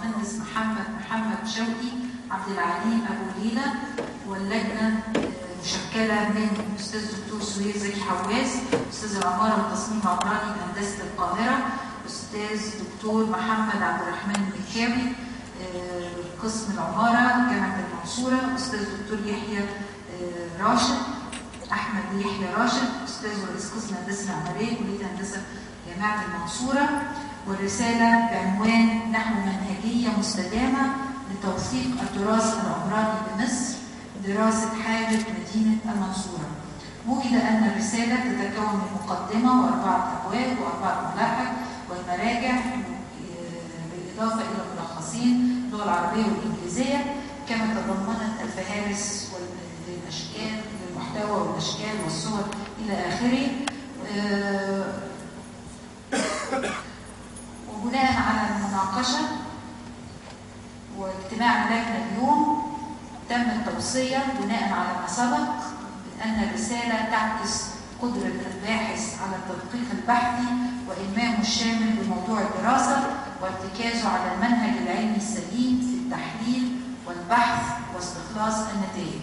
المهندس محمد شوقي عبد العليم أبو ليلى، واللجنة مشكلة من أستاذ دكتور سهير زكي حواس، أستاذ العمارة والتصميم العمراني بهندسة القاهرة، أستاذ دكتور محمد عبد الرحمن المكاوي قسم العمارة جامعة المنصورة، أستاذ دكتور يحيى راشد أحمد يحيى راشد أستاذ ورئيس قسم الهندسة المعمارية كلية الهندسة جامعة المنصورة. والرسالة بعنوان نحو منهجية مستدامة لتوثيق التراث العمراني بمصر، دراسة حاجة مدينة المنصورة. وجد أن الرسالة تتكون من مقدمة وأربعة أبواب وأربعة ملاحق والمراجع، بالإضافة إلى ملخصين اللغة العربية والإنجليزية، كما تضمنت الفهارس والأشكال للمحتوى والأشكال والصور إلى آخره. وبناء على المناقشة واجتماع اللجنة اليوم تم التوصية بناء على ما سبق أن الرسالة تعكس قدرة الباحث على التدقيق البحثي وإلمامه الشامل بموضوع الدراسة وارتكازه على المنهج العلمي السليم في التحليل والبحث واستخلاص النتائج.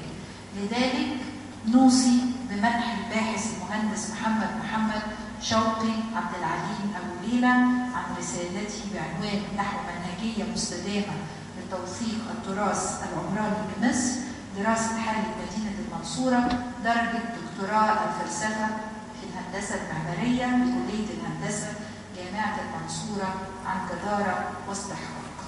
لذلك نوصي بمنح الباحث المهندس محمد شوقي عبد العليم أبو ليلى عن رسالته بعنوان نحو منهجية مستدامة لتوثيق التراث العمراني بمصر، دراسة حالة مدينة المنصورة، درجة دكتوراه الفلسفة في الهندسة المعمارية بكلية الهندسة جامعة المنصورة عن جدارة واستحقاق.